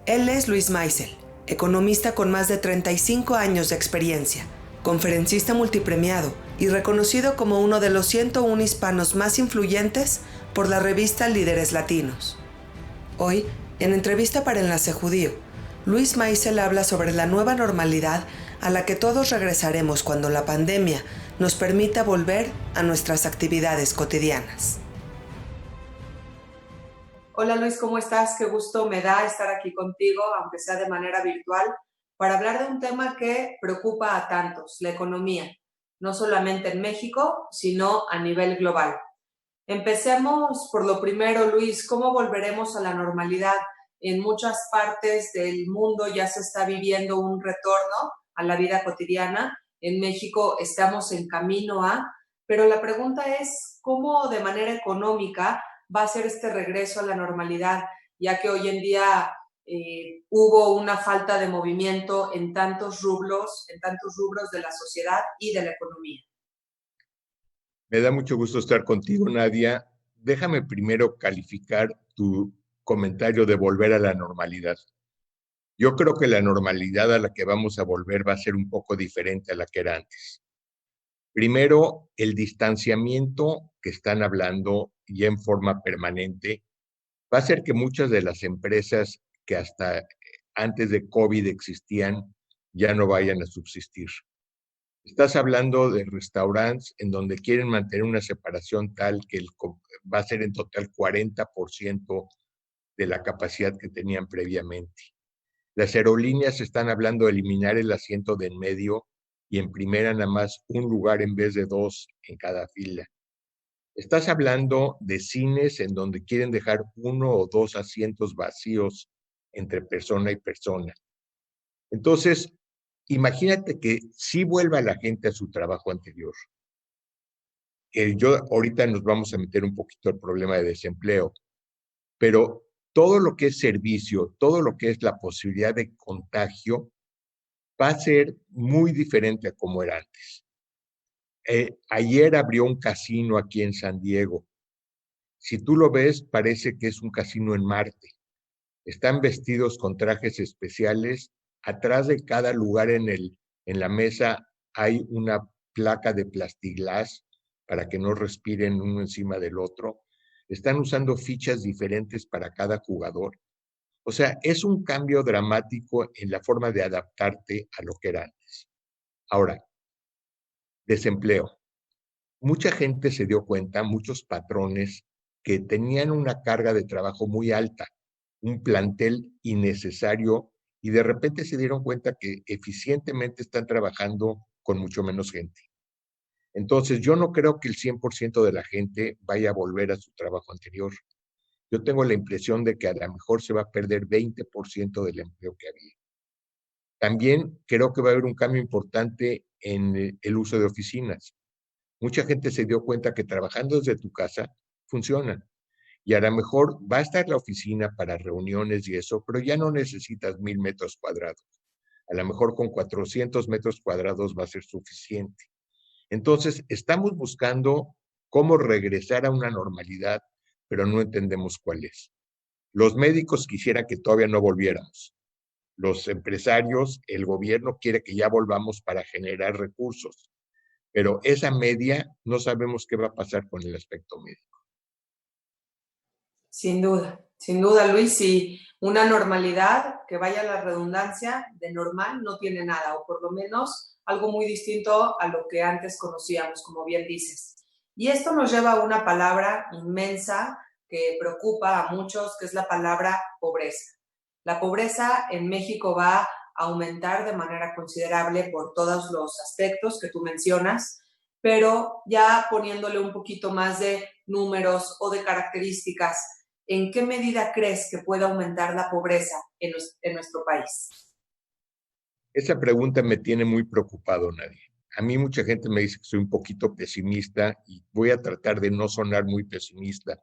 Él es Luis Maisel, economista con más de 35 años de experiencia, conferencista multipremiado y reconocido como uno de los 101 hispanos más influyentes por la revista Líderes Latinos. Hoy, en entrevista para Enlace Judío, Luis Maisel habla sobre la nueva normalidad a la que todos regresaremos cuando la pandemia nos permita volver a nuestras actividades cotidianas. Hola Luis, ¿cómo estás? Qué gusto me da estar aquí contigo, aunque sea de manera virtual, para hablar de un tema que preocupa a tantos, la economía, no solamente en México, sino a nivel global. Empecemos por lo primero, Luis, ¿cómo volveremos a la normalidad? En muchas partes del mundo ya se está viviendo un retorno a la vida cotidiana. En México estamos en camino a, pero la pregunta es, ¿cómo de manera económica va a ser este regreso a la normalidad, ya que hoy en día hubo una falta de movimiento en tantos rubros de la sociedad y de la economía? Me da mucho gusto estar contigo, Nadia. Déjame primero calificar tu comentario de volver a la normalidad. Yo creo que la normalidad a la que vamos a volver va a ser un poco diferente a la que era antes. Primero, el distanciamiento que están hablando ya en forma permanente va a hacer que muchas de las empresas que hasta antes de COVID existían ya no vayan a subsistir. Estás hablando de restaurantes en donde quieren mantener una separación tal que va a ser en total 40% de la capacidad que tenían previamente. Las aerolíneas están hablando de eliminar el asiento de en medio y en primera nada más un lugar en vez de dos en cada fila. Estás hablando de cines en donde quieren dejar uno o dos asientos vacíos entre persona y persona. Entonces, imagínate que sí vuelva la gente a su trabajo anterior. Ahorita nos vamos a meter un poquito al problema de desempleo, pero todo lo que es servicio, todo lo que es la posibilidad de contagio, va a ser muy diferente a como era antes. Ayer abrió un casino aquí en San Diego. Si tú lo ves, parece que es un casino en Marte. Están vestidos con trajes especiales. Atrás de cada lugar en la mesa hay una placa de plastiglas para que no respiren uno encima del otro. Están usando fichas diferentes para cada jugador. O sea, es un cambio dramático en la forma de adaptarte a lo que era antes. Ahora, desempleo. Mucha gente se dio cuenta, muchos patrones, que tenían una carga de trabajo muy alta, un plantel innecesario, y de repente se dieron cuenta que eficientemente están trabajando con mucho menos gente. Entonces, yo no creo que el 100% de la gente vaya a volver a su trabajo anterior. Yo tengo la impresión de que a lo mejor se va a perder 20% del empleo que había. También creo que va a haber un cambio importante en el uso de oficinas. Mucha gente se dio cuenta que trabajando desde tu casa funciona. Y a lo mejor va a estar la oficina para reuniones y eso, pero ya no necesitas 1000 metros cuadrados. A lo mejor con 400 metros cuadrados va a ser suficiente. Entonces, estamos buscando cómo regresar a una normalidad, pero no entendemos cuál es. Los médicos quisieran que todavía no volviéramos. Los empresarios, el gobierno quiere que ya volvamos para generar recursos. Pero esa media no sabemos qué va a pasar con el aspecto médico. Sin duda, Luis, y una normalidad que vaya a la redundancia de normal no tiene nada, o por lo menos algo muy distinto a lo que antes conocíamos, como bien dices. Y esto nos lleva a una palabra inmensa que preocupa a muchos, que es la palabra pobreza. La pobreza en México va a aumentar de manera considerable por todos los aspectos que tú mencionas, pero ya poniéndole un poquito más de números o de características, ¿en qué medida crees que puede aumentar la pobreza en nuestro país? Esa pregunta me tiene muy preocupado, Nadia. A mí mucha gente me dice que soy un poquito pesimista y voy a tratar de no sonar muy pesimista,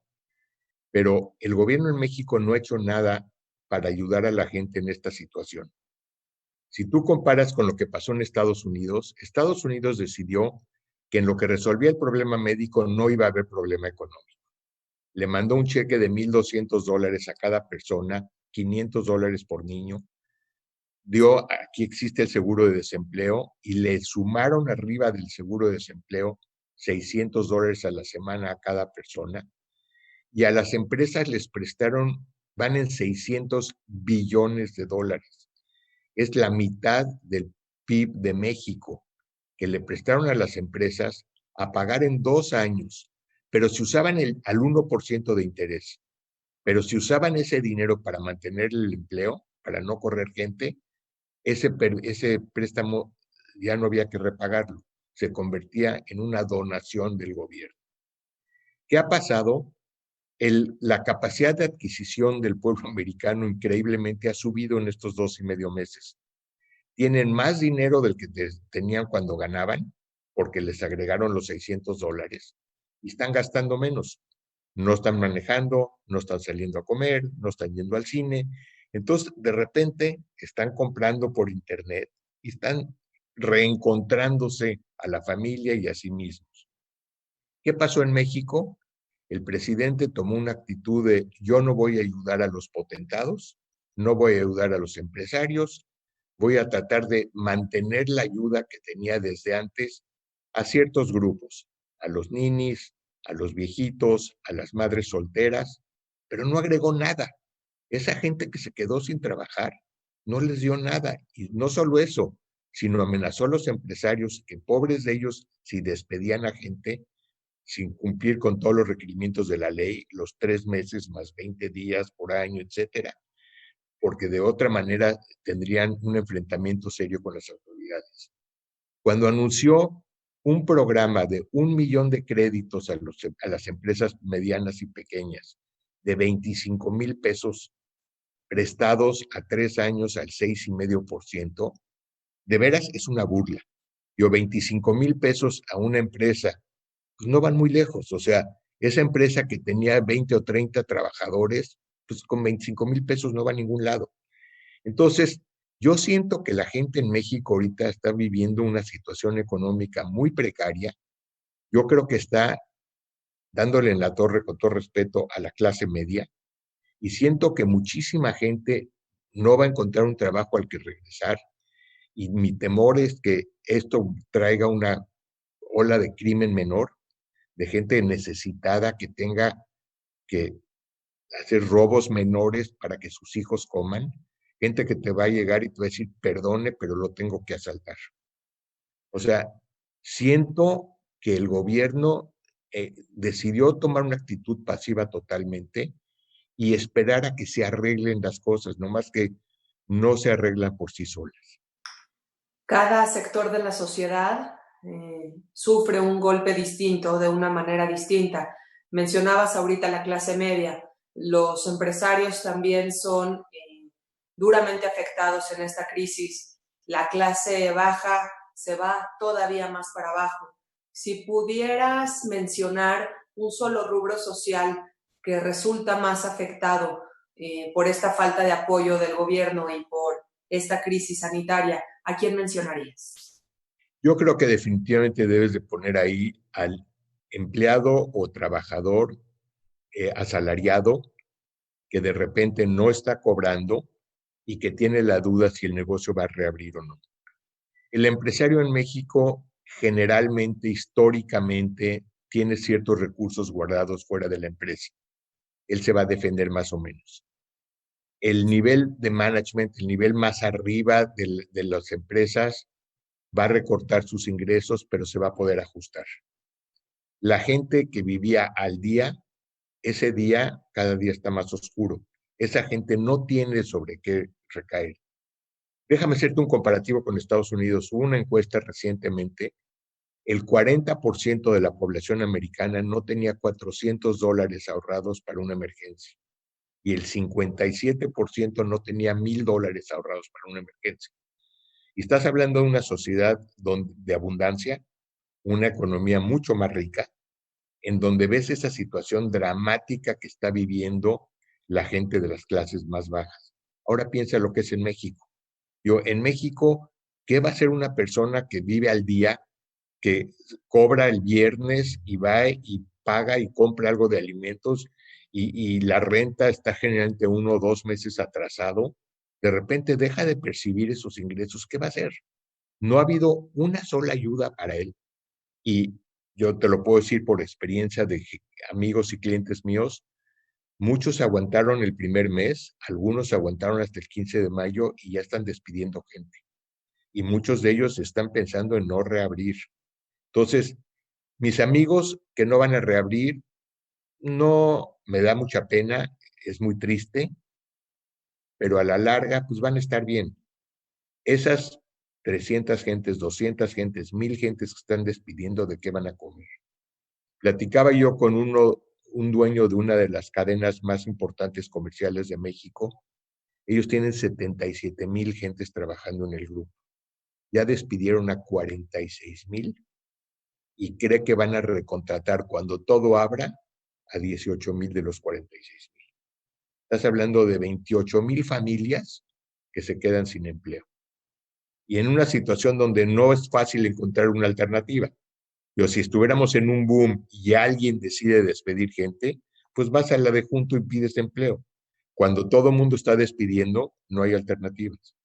pero el gobierno en México no ha hecho nada para ayudar a la gente en esta situación. Si tú comparas con lo que pasó en Estados Unidos decidió que en lo que resolvía el problema médico no iba a haber problema económico. Le mandó un cheque de $1,200 a cada persona $500 por niño. Aquí existe el seguro de desempleo y le sumaron arriba del seguro de desempleo $600 a la semana a cada persona. Y a las empresas les prestaron, van en $600 billones. Es la mitad del PIB de México que le prestaron a las empresas a pagar en 2 años, pero si usaban al 1% de interés. Pero si usaban ese dinero para mantener el empleo, para no correr gente, ese préstamo ya no había que repagarlo, se convertía en una donación del gobierno. ¿Qué ha pasado? La capacidad de adquisición del pueblo americano increíblemente ha subido en estos 2 y medio meses. Tienen más dinero del que tenían cuando ganaban, porque les agregaron los $600, y están gastando menos. No están manejando, no están saliendo a comer, no están yendo al cine. Entonces, de repente, están comprando por internet y están reencontrándose a la familia y a sí mismos. ¿Qué pasó en México? El presidente tomó una actitud de yo no voy a ayudar a los potentados, no voy a ayudar a los empresarios, voy a tratar de mantener la ayuda que tenía desde antes a ciertos grupos, a los ninis, a los viejitos, a las madres solteras, pero no agregó nada. Esa gente que se quedó sin trabajar no les dio nada. Y no solo eso, sino amenazó a los empresarios que pobres de ellos, si despedían a gente sin cumplir con todos los requerimientos de la ley, los 3 meses más 20 días por año, etcétera, porque de otra manera tendrían un enfrentamiento serio con las autoridades. Cuando anunció un programa de 1 millón de créditos a las empresas medianas y pequeñas, de 25,000 pesos prestados a 3 años al 6,5%, de veras es una burla. 25,000 pesos a una empresa, pues no van muy lejos. O sea, esa empresa que tenía 20 o 30 trabajadores, pues con 25,000 pesos no va a ningún lado. Entonces, yo siento que la gente en México ahorita está viviendo una situación económica muy precaria. Yo creo que está dándole en la torre, con todo respeto, a la clase media, y siento que muchísima gente no va a encontrar un trabajo al que regresar, y mi temor es que esto traiga una ola de crimen menor, de gente necesitada que tenga que hacer robos menores para que sus hijos coman, gente que te va a llegar y te va a decir, perdone, pero lo tengo que asaltar. O sea, siento que el gobierno decidió tomar una actitud pasiva totalmente y esperar a que se arreglen las cosas, no más que no se arreglan por sí solas. Cada sector de la sociedad sufre un golpe distinto, de una manera distinta. Mencionabas ahorita la clase media. Los empresarios también son duramente afectados en esta crisis. La clase baja se va todavía más para abajo. Si pudieras mencionar un solo rubro social que resulta más afectado por esta falta de apoyo del gobierno y por esta crisis sanitaria, ¿a quién mencionarías? Yo creo que definitivamente debes de poner ahí al empleado o trabajador asalariado que de repente no está cobrando y que tiene la duda si el negocio va a reabrir o no. El empresario en México generalmente, históricamente, tiene ciertos recursos guardados fuera de la empresa. Él se va a defender más o menos. El nivel de management, el nivel más arriba de las empresas, va a recortar sus ingresos, pero se va a poder ajustar. La gente que vivía al día, ese día, cada día está más oscuro. Esa gente no tiene sobre qué recaer. Déjame hacerte un comparativo con Estados Unidos. Hubo una encuesta recientemente. El 40% de la población americana no tenía $400 ahorrados para una emergencia. Y el 57% no tenía $1,000 ahorrados para una emergencia. Y estás hablando de una sociedad de abundancia, una economía mucho más rica, en donde ves esa situación dramática que está viviendo la gente de las clases más bajas. Ahora piensa lo que es en México. En México, ¿qué va a ser una persona que vive al día, que cobra el viernes y va y paga y compra algo de alimentos y la renta está generalmente 1 o 2 meses atrasado, de repente deja de percibir esos ingresos, ¿qué va a hacer? No ha habido una sola ayuda para él. Y yo te lo puedo decir por experiencia de amigos y clientes míos, muchos aguantaron el primer mes, algunos aguantaron hasta el 15 de mayo y ya están despidiendo gente. Y muchos de ellos están pensando en no reabrir. Entonces, mis amigos que no van a reabrir, no me da mucha pena, es muy triste, pero a la larga, pues van a estar bien. Esas 300 gentes, 200 gentes, 1000 gentes que están despidiendo, ¿de qué van a comer? Platicaba yo con un dueño de una de las cadenas más importantes comerciales de México. Ellos tienen 77,000 gentes trabajando en el grupo. Ya despidieron a 46,000 y cree que van a recontratar cuando todo abra a 18,000 de los 46,000. Estás hablando de 28,000 familias que se quedan sin empleo. Y en una situación donde no es fácil encontrar una alternativa. Pero si estuviéramos en un boom y alguien decide despedir gente, pues vas a la de junto y pides empleo. Cuando todo el mundo está despidiendo, no hay alternativas.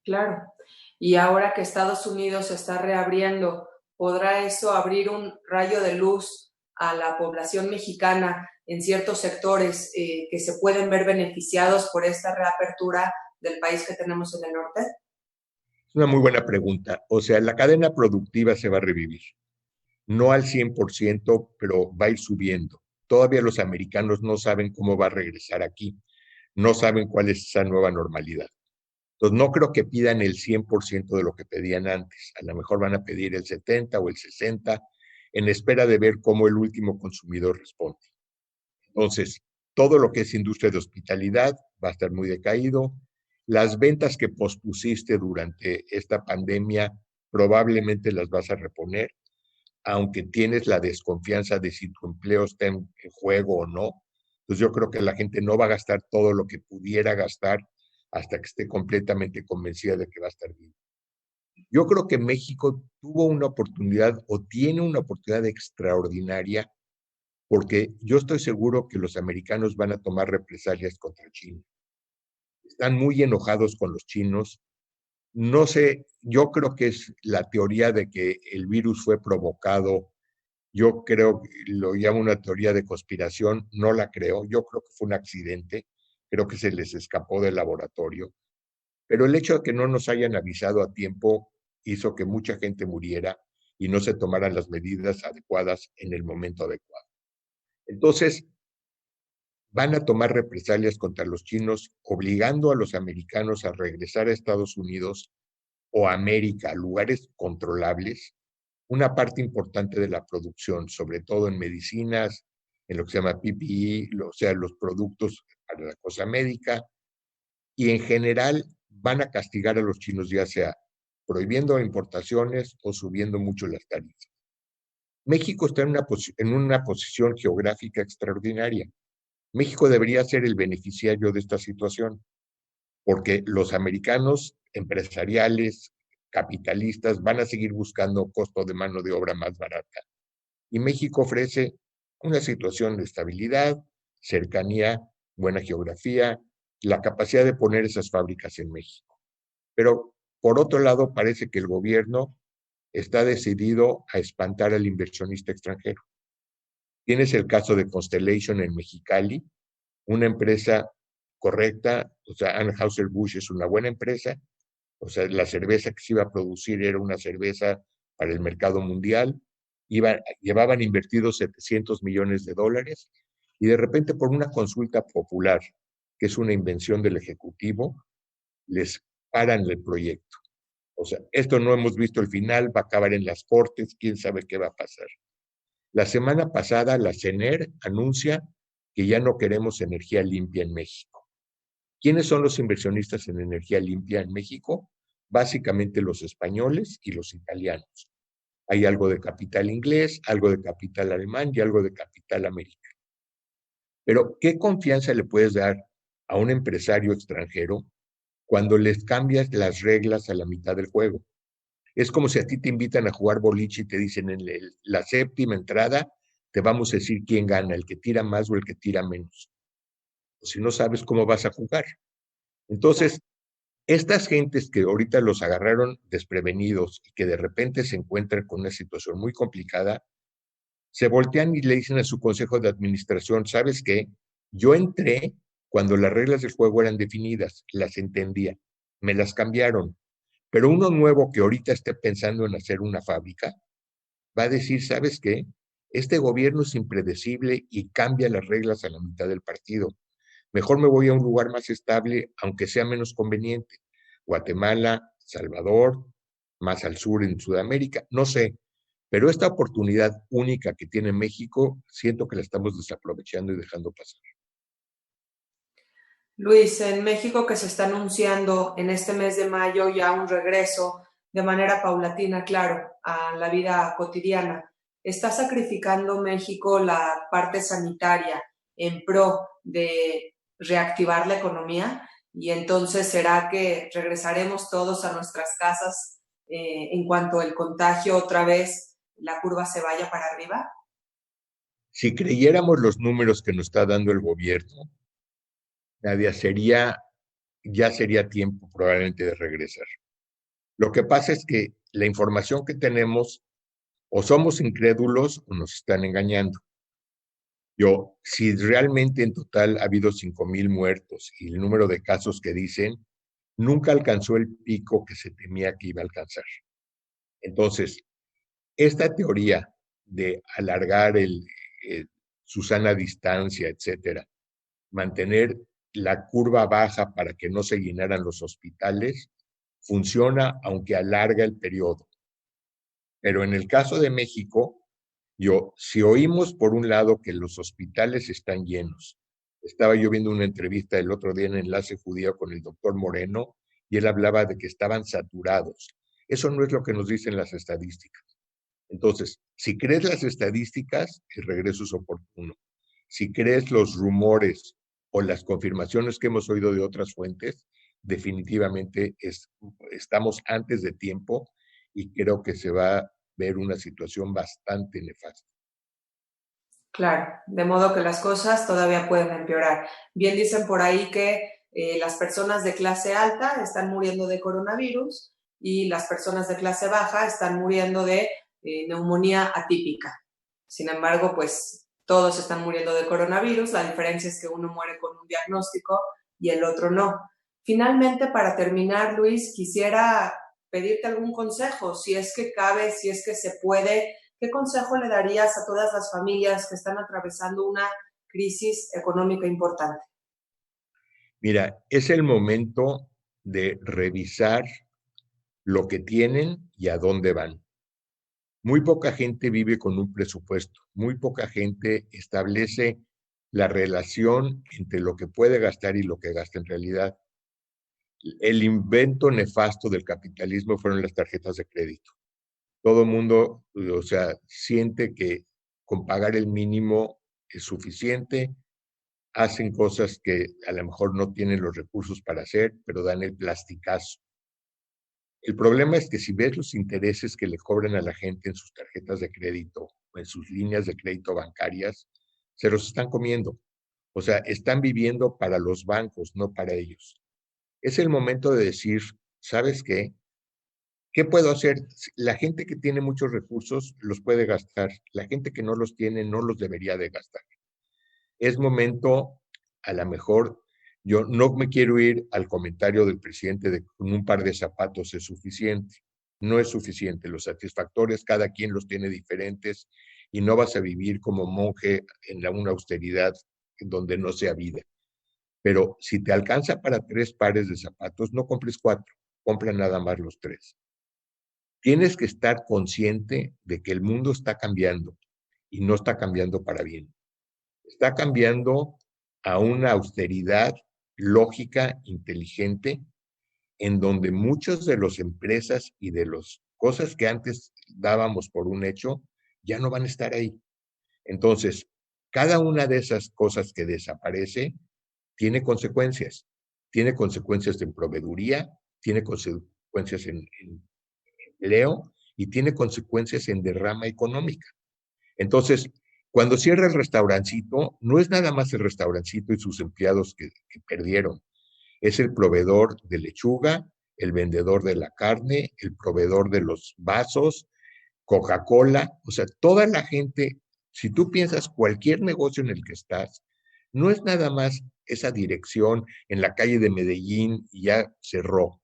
Claro. Y ahora que Estados Unidos se está reabriendo, ¿podrá eso abrir un rayo de luz a la población mexicana en ciertos sectores que se pueden ver beneficiados por esta reapertura del país que tenemos en el norte? Es una muy buena pregunta. O sea, la cadena productiva se va a revivir. No al 100%, pero va a ir subiendo. Todavía los americanos no saben cómo va a regresar aquí. No saben cuál es esa nueva normalidad. Entonces, no creo que pidan el 100% de lo que pedían antes. A lo mejor van a pedir el 70 o el 60 en espera de ver cómo el último consumidor responde. Entonces, todo lo que es industria de hospitalidad va a estar muy decaído. Las ventas que pospusiste durante esta pandemia probablemente las vas a reponer, aunque tienes la desconfianza de si tu empleo está en juego o no. Pues yo creo que la gente no va a gastar todo lo que pudiera gastar hasta que esté completamente convencida de que va a estar bien. Yo creo que México tuvo una oportunidad o tiene una oportunidad extraordinaria porque yo estoy seguro que los americanos van a tomar represalias contra China. Están muy enojados con los chinos. No sé, yo creo que es la teoría de que el virus fue provocado. Yo creo, lo llamo una teoría de conspiración, no la creo. Yo creo que fue un accidente. Creo que se les escapó del laboratorio. Pero el hecho de que no nos hayan avisado a tiempo hizo que mucha gente muriera y no se tomaran las medidas adecuadas en el momento adecuado. Entonces, van a tomar represalias contra los chinos, obligando a los americanos a regresar a Estados Unidos o a América, a lugares controlables, una parte importante de la producción, sobre todo en medicinas, en lo que se llama PPE, o sea, los productos para la cosa médica, y en general van a castigar a los chinos, ya sea prohibiendo importaciones o subiendo mucho las tarifas. México está en una posición geográfica extraordinaria. México debería ser el beneficiario de esta situación, porque los americanos empresariales, capitalistas, van a seguir buscando costo de mano de obra más barata. Y México ofrece una situación de estabilidad, cercanía, buena geografía, la capacidad de poner esas fábricas en México. Pero, por otro lado, parece que el gobierno está decidido a espantar al inversionista extranjero. Tienes el caso de Constellation en Mexicali, una empresa correcta, o sea, Anheuser-Busch es una buena empresa, o sea, la cerveza que se iba a producir era una cerveza para el mercado mundial, llevaban invertidos 700 millones de dólares y de repente por una consulta popular, que es una invención del Ejecutivo, les paran el proyecto. O sea, esto no hemos visto el final, va a acabar en las cortes, quién sabe qué va a pasar. La semana pasada la CENER anuncia que ya no queremos energía limpia en México. ¿Quiénes son los inversionistas en energía limpia en México? Básicamente los españoles y los italianos. Hay algo de capital inglés, algo de capital alemán y algo de capital americano. Pero, ¿qué confianza le puedes dar a un empresario extranjero cuando les cambias las reglas a la mitad del juego? Es como si a ti te invitan a jugar boliche y te dicen en la séptima entrada, te vamos a decir quién gana, el que tira más o el que tira menos. O si no sabes cómo vas a jugar. Claro. Entonces, estas gentes que ahorita los agarraron desprevenidos y que de repente se encuentran con una situación muy complicada, se voltean y le dicen a su consejo de administración, ¿sabes qué? Yo entré cuando las reglas del juego eran definidas, las entendía, me las cambiaron, pero uno nuevo que ahorita esté pensando en hacer una fábrica, va a decir, ¿sabes qué? Este gobierno es impredecible y cambia las reglas a la mitad del partido. Mejor me voy a un lugar más estable, aunque sea menos conveniente. Guatemala, Salvador, más al sur en Sudamérica, no sé. Pero esta oportunidad única que tiene México, siento que la estamos desaprovechando y dejando pasar. Luis, en México que se está anunciando en este mes de mayo ya un regreso de manera paulatina, claro, a la vida cotidiana. ¿Está sacrificando México la parte sanitaria en pro de reactivar la economía? Y entonces, ¿será que regresaremos todos a nuestras casas en cuanto el contagio otra vez la curva se vaya para arriba? Si creyéramos los números que nos está dando el gobierno, Nadia, ya sería tiempo probablemente de regresar. Lo que pasa es que la información que tenemos, o somos incrédulos o nos están engañando. Si realmente en total ha habido 5,000 muertos y el número de casos que dicen, nunca alcanzó el pico que se temía que iba a alcanzar. Entonces, esta teoría de alargar eh, su sana distancia, etcétera, mantener la curva baja para que no se llenaran los hospitales, funciona aunque alarga el periodo. Pero en el caso de México, si oímos por un lado que los hospitales están llenos, estaba yo viendo una entrevista el otro día en Enlace Judío con el doctor Moreno y él hablaba de que estaban saturados. Eso no es lo que nos dicen las estadísticas. Entonces, si crees las estadísticas, el regreso es oportuno. Si crees los rumores o las confirmaciones que hemos oído de otras fuentes, definitivamente estamos antes de tiempo y creo que se va a ver una situación bastante nefasta. Claro, de modo que las cosas todavía pueden empeorar. Bien dicen por ahí que las personas de clase alta están muriendo de coronavirus y las personas de clase baja están muriendo de neumonía atípica. Sin embargo, pues todos están muriendo de coronavirus. La diferencia es que uno muere con un diagnóstico y el otro no. Finalmente, para terminar, Luis, quisiera pedirte algún consejo, si es que cabe, si es que se puede. ¿Qué consejo le darías a todas las familias que están atravesando una crisis económica importante? Mira, es el momento de revisar lo que tienen y a dónde van. Muy poca gente vive con un presupuesto, muy poca gente establece la relación entre lo que puede gastar y lo que gasta en realidad. El invento nefasto del capitalismo fueron las tarjetas de crédito. Todo el mundo, o sea, siente que con pagar el mínimo es suficiente, hacen cosas que a lo mejor no tienen los recursos para hacer, pero dan el plasticazo. El problema es que si ves los intereses que le cobran a la gente en sus tarjetas de crédito o en sus líneas de crédito bancarias, se los están comiendo. O sea, están viviendo para los bancos, no para ellos. Es el momento de decir, ¿sabes qué? ¿Qué puedo hacer? La gente que tiene muchos recursos los puede gastar. La gente que no los tiene no los debería de gastar. Es momento, a lo mejor, yo no me quiero ir al comentario del presidente de con un par de zapatos es suficiente. No es suficiente. Los satisfactores, cada quien los tiene diferentes y no vas a vivir como monje en una austeridad donde no sea vida. Pero si te alcanza para 3 pares de zapatos, no compres 4, compra nada más los 3. Tienes que estar consciente de que el mundo está cambiando y no está cambiando para bien. Está cambiando a una austeridad lógica, inteligente, en donde muchas de las empresas y de las cosas que antes dábamos por un hecho ya no van a estar ahí. Entonces, cada una de esas cosas que desaparece tiene consecuencias. Tiene consecuencias en proveeduría, tiene consecuencias en empleo y tiene consecuencias en derrama económica. Entonces, cuando cierra el restaurancito, no es nada más el restaurancito y sus empleados que perdieron, es el proveedor de lechuga, el vendedor de la carne, el proveedor de los vasos, Coca-Cola, o sea, toda la gente, si tú piensas cualquier negocio en el que estás, no es nada más esa dirección en la calle de Medellín y ya cerró.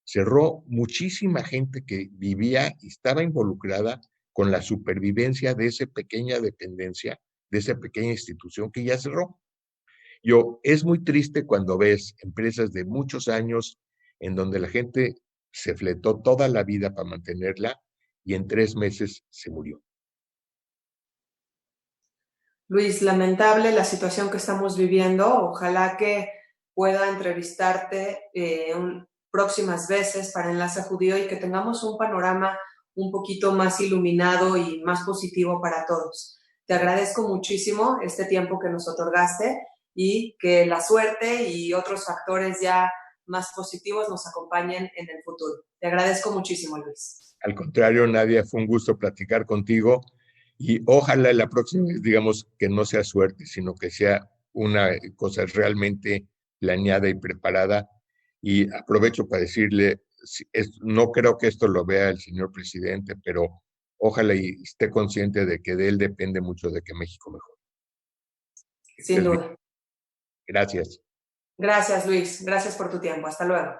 Cerró muchísima gente que vivía y estaba involucrada con la supervivencia de esa pequeña dependencia, de esa pequeña institución que ya cerró. Es muy triste cuando ves empresas de muchos años en donde la gente se fletó toda la vida para mantenerla y en 3 meses se murió. Luis, lamentable la situación que estamos viviendo. Ojalá que pueda entrevistarte próximas veces para Enlace Judío y que tengamos un panorama un poquito más iluminado y más positivo para todos. Te agradezco muchísimo este tiempo que nos otorgaste y que la suerte y otros factores ya más positivos nos acompañen en el futuro. Te agradezco muchísimo, Luis. Al contrario, Nadia, fue un gusto platicar contigo y ojalá la próxima vez, digamos, que no sea suerte, sino que sea una cosa realmente planeada y preparada. Y aprovecho para decirle, no creo que esto lo vea el señor presidente, pero ojalá y esté consciente de que de él depende mucho de que México mejore. Sin duda. Gracias. Gracias, Luis. Gracias por tu tiempo. Hasta luego.